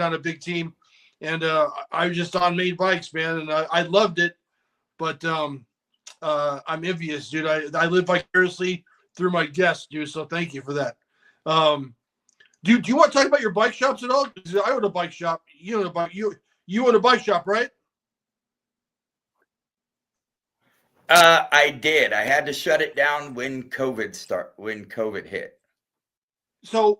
on a big team, and I was just on main bikes, man, and I loved it. But I'm envious, dude. I live vicariously through my guests, dude. So thank you for that. Do you want to talk about your bike shops at all? Because I own a bike shop. You own a bike. You own a bike shop, right? I did. I had to shut it down when COVID hit. So,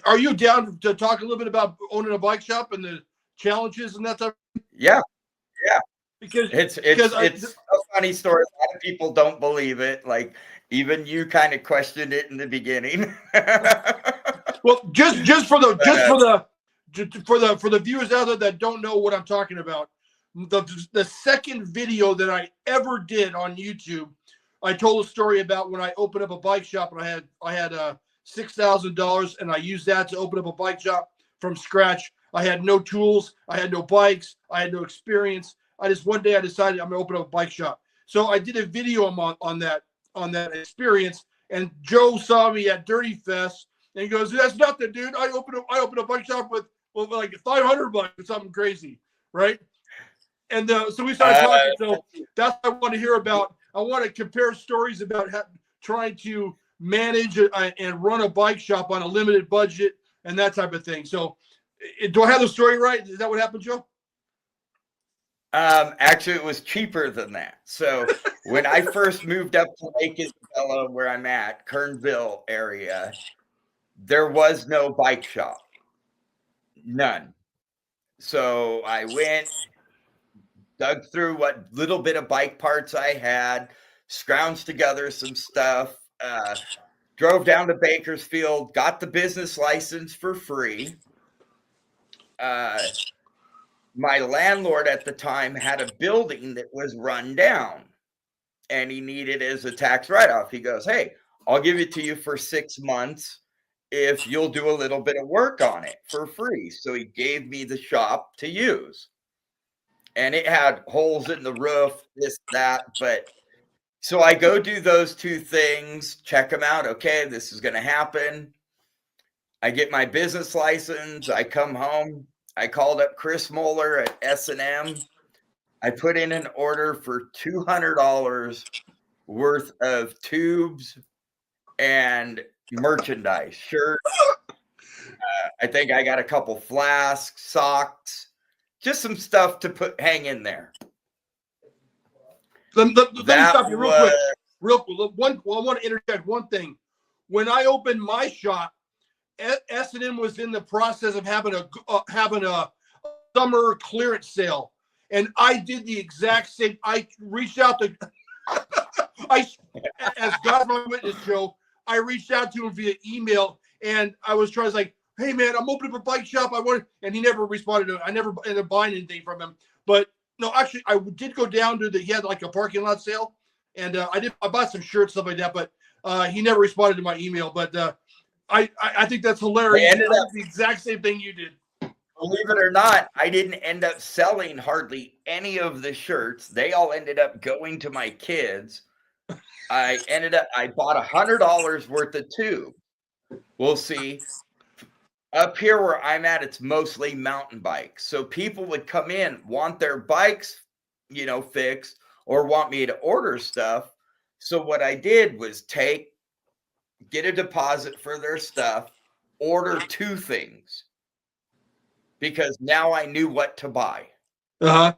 are you down to talk a little bit about owning a bike shop and the challenges and that type? Yeah. Because it's a funny story. A lot of people don't believe it. Like even you kind of questioned it in the beginning. Well, just for the viewers out there that don't know what I'm talking about, the second video that I ever did on YouTube, I told a story about when I opened up a bike shop and I had $6,000 and I used that to open up a bike shop from scratch. I had no tools, I had no bikes, I had no experience. One day I decided I'm gonna open up a bike shop. So I did a video on that experience, and Joe saw me at Dirty Fest and he goes, "That's nothing, dude. I opened a bike shop with like $500 or something crazy, right?" And so we started talking. So that's what I want to hear about. I want to compare stories about trying to manage and run a bike shop on a limited budget and that type of thing. So, do I have the story right? Is that what happened, Joe? Actually, it was cheaper than that. So when I first moved up to Lake Isabella, where I'm at, Kernville area, there was no bike shop. None. So I went, dug through what little bit of bike parts I had, scrounged together some stuff, drove down to Bakersfield, got the business license for free. My landlord at the time had a building that was run down and he needed it as a tax write-off. He goes, "Hey, I'll give it to you for 6 months if you'll do a little bit of work on it for free." So he gave me the shop to use. And it had holes in the roof, this, that. But so I go do those two things, check them out. Okay, this is going to happen. I get my business license. I come home. I called up Chris Moeller at S&M. I put in an order for $200 worth of tubes and merchandise, shirts. I think I got a couple flasks, socks, just some stuff to hang in there. Let me stop you real quick. I want to interject one thing. When I opened my shop, S&M was in the process of having a summer clearance sale, and I did the exact same. I reached out to, as God's my witness, Joe. I reached out to him via email, and I was trying to like, "Hey man, I'm opening up a bike shop. And he never responded to it. I never ended up buying anything from him. But no, actually, I did go down to he had like a parking lot sale, and I bought some shirts, stuff like that. But he never responded to my email. But I think that's hilarious. I did the exact same thing you did. Believe it or not, I didn't end up selling hardly any of the shirts. They all ended up going to my kids. I bought $100 worth of tube. We'll see. Up here where I'm at, it's mostly mountain bikes. So people would come in, want their bikes, fixed, or want me to order stuff. So what I did was get a deposit for their stuff, order 2 things. Because now I knew what to buy. Because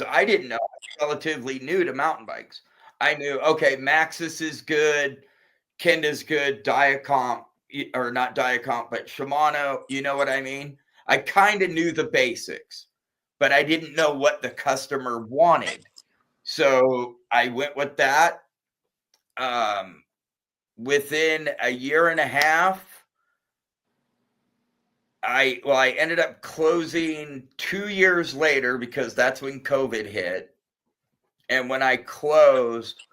I didn't know. I was relatively new to mountain bikes. I knew, okay, Maxxis is good, Kenda's good, Diacomp, or not Diacomp, but Shimano, you know what I mean? I kind of knew the basics, but I didn't know what the customer wanted. So I went with that. Within a year and a half, I ended up closing 2 years later because that's when COVID hit. And when I closed,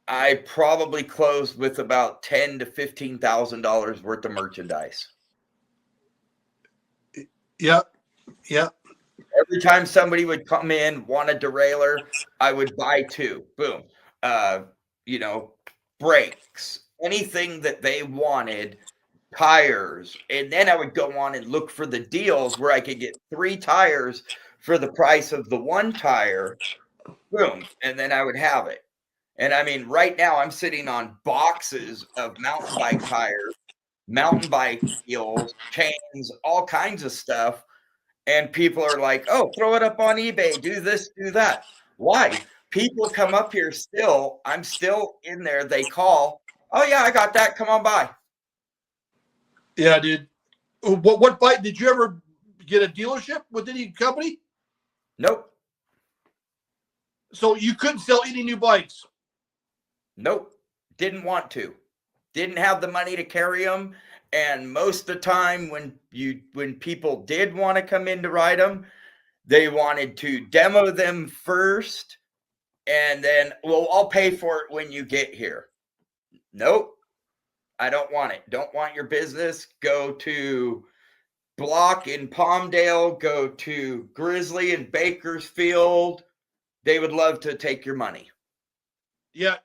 I probably closed with about $10,000 to $15,000 worth of merchandise. Yeah. Every time somebody would come in, want a derailleur, I would buy 2. Boom. Brakes, anything that they wanted, tires. And then I would go on and look for the deals where I could get 3 tires for the price of the 1 tire. Boom. And then I would have it. And I mean, right now I'm sitting on boxes of mountain bike tires, mountain bike wheels, chains, all kinds of stuff. And people are like, oh, throw it up on eBay, do this, do that. Why? People come up here still. I'm still in there. They call. Oh, yeah, I got that. Come on by. Yeah, dude. What bike? Did you ever get a dealership with any company? Nope. So you couldn't sell any new bikes? Nope. Didn't want to. Didn't have the money to carry them. And most of the time when people did want to come in to ride them, they wanted to demo them first. And then, well, I'll pay for it when you get here. Nope. I don't want it. Don't want your business. Go to Block in Palmdale. Go to Grizzly in Bakersfield. They would love to take your money. Yeah,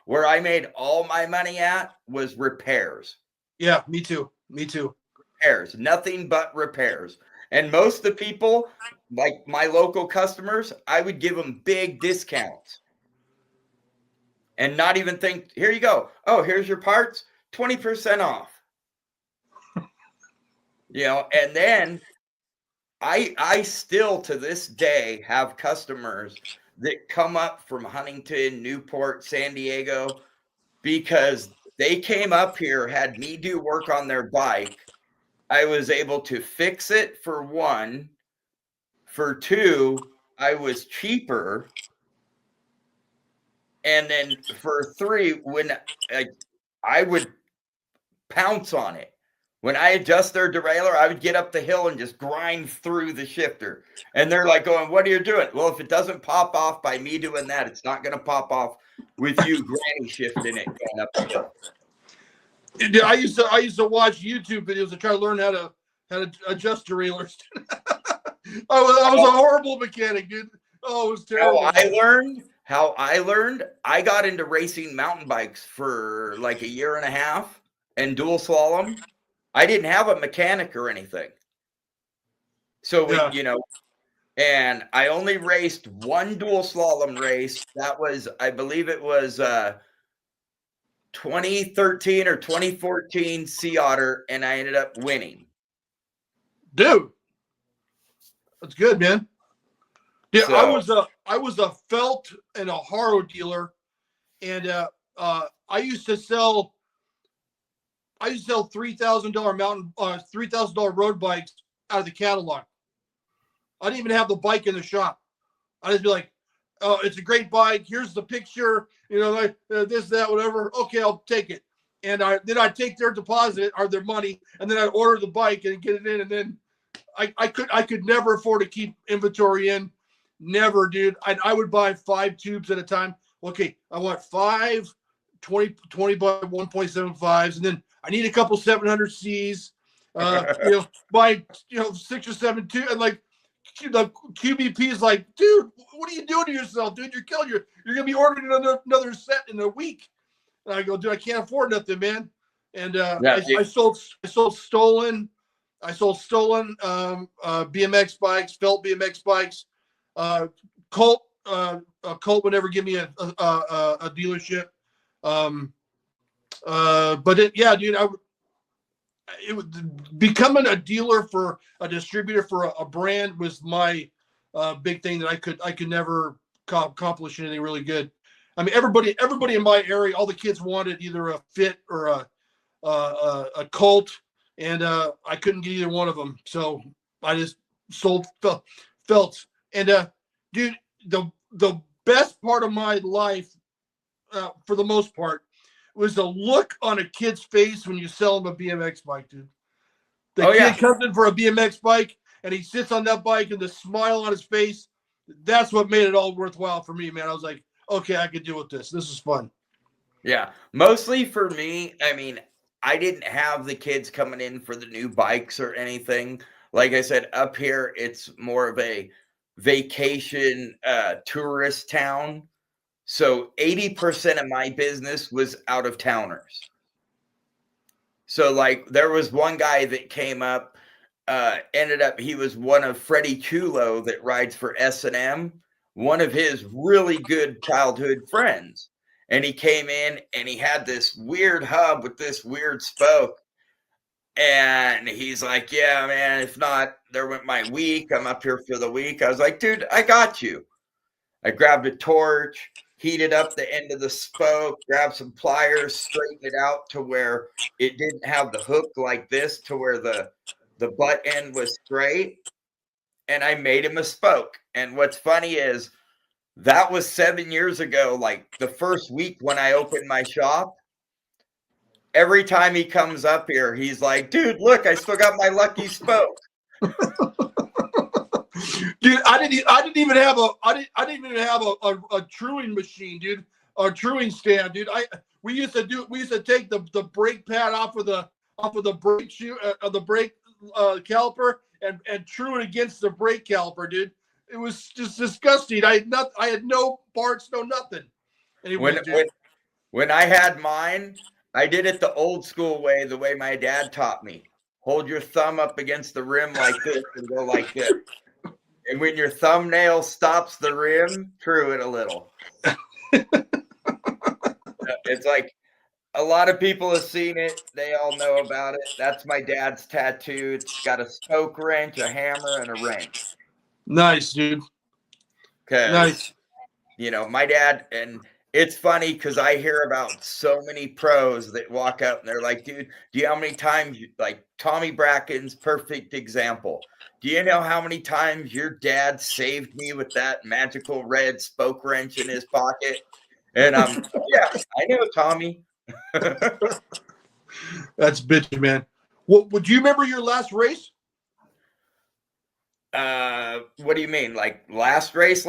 where I made all my money at was repairs. Yeah, me too. Repairs, nothing but repairs. And most of the people, like my local customers, I would give them big discounts. And not even think, here you go. Oh, here's your parts, 20% off. And then I still to this day have customers that come up from Huntington, Newport, San Diego, because they came up here, had me do work on their bike. I was able to fix it for 1. For 2, I was cheaper. And then for 3, when I would pounce on it. When I adjust their derailleur, I would get up the hill and just grind through the shifter. And they're like going, what are you doing? Well, if it doesn't pop off by me doing that, it's not going to pop off with you granny shifting it going up the hill. I used to watch YouTube videos to try to learn how to adjust derailleurs. I was a horrible mechanic, dude. Oh, it was terrible. How I learned, I got into racing mountain bikes for like a year and a half and dual slalom. I didn't have a mechanic or anything. So, and I only raced 1 dual slalom race. That was, I believe it was 2013 or 2014 Sea Otter, and I ended up winning. Dude, that's good, man. Yeah, so, I was a felt and a Haro dealer, and I used to sell $3,000 $3,000 road bikes out of the catalog. I didn't even have the bike in the shop. I just be like, "Oh, it's a great bike. Here's the picture. This, that, whatever. Okay, I'll take it." And then I'd take their deposit or their money, and then I'd order the bike and get it in. And then I could never afford to keep inventory in. Never, dude. I would buy 5 tubes at a time. Okay, I want 5 20 by 1.75s, and then I need a couple 700Cs. Buy 6 or 7 tubes, and like the QBP is like, dude, what are you doing to yourself, dude? You're killing you're gonna be ordering another set in a week. And I go, dude, I can't afford nothing, man. And I sold stolen BMX bikes, felt BMX bikes. Colt would never give me a dealership. Dude, becoming a dealer for a distributor for a brand was my big thing that I could never accomplish anything really good. I mean, everybody in my area, all the kids wanted either a Fit or a Colt, and I couldn't get either one of them. So I just sold felts. And dude, the best part of my life, for the most part, was the look on a kid's face when you sell him a BMX bike, dude. The kid comes in for a BMX bike, and he sits on that bike, and the smile on his face, that's what made it all worthwhile for me, man. I was like, okay, I can deal with this. This is fun. Yeah, mostly for me, I mean, I didn't have the kids coming in for the new bikes or anything. Like I said, up here, it's more of a vacation tourist town. So 80% of my business was out of towners. So like there was one guy that came up, ended up, he was one of Freddie Chulo that rides for S&M, one of his really good childhood friends. And he came in and he had this weird hub with this weird spoke. And he's like, yeah, man, if not, there went my week. I'm up here for the week. I was like, dude, I got you. I grabbed a torch, heated up the end of the spoke, grabbed some pliers, straightened it out to where it didn't have the hook like this, to where the butt end was straight. And I made him a spoke. And what's funny is that was 7 years ago, like the first week when I opened my shop. Every time he comes up here, he's like, dude, look, I still got my lucky spoke. Dude, I didn't even have a truing machine, dude. A truing stand, dude. We used to take the brake pad off of the brake shoe the brake caliper and true it against the brake caliper, dude. It was just disgusting. I had no parts, no nothing. Anyway, when I had mine, I did it the old school way, the way my dad taught me. Hold your thumb up against the rim like this and go like this. And when your thumbnail stops the rim, true it a little. It's like a lot of people have seen it. They all know about it. That's my dad's tattoo. It's got a spoke wrench, a hammer, and a wrench. Nice, dude. Nice. You know, my dad, and it's funny because I hear about so many pros that walk up and they're like, dude, do you know how many times, like Tommy Bracken's perfect example. Do you know how many times your dad saved me with that magical red spoke wrench in his pocket? And yeah, I know, Tommy. That's bitchy, man. Would you remember your last race? What do you mean? Like last race?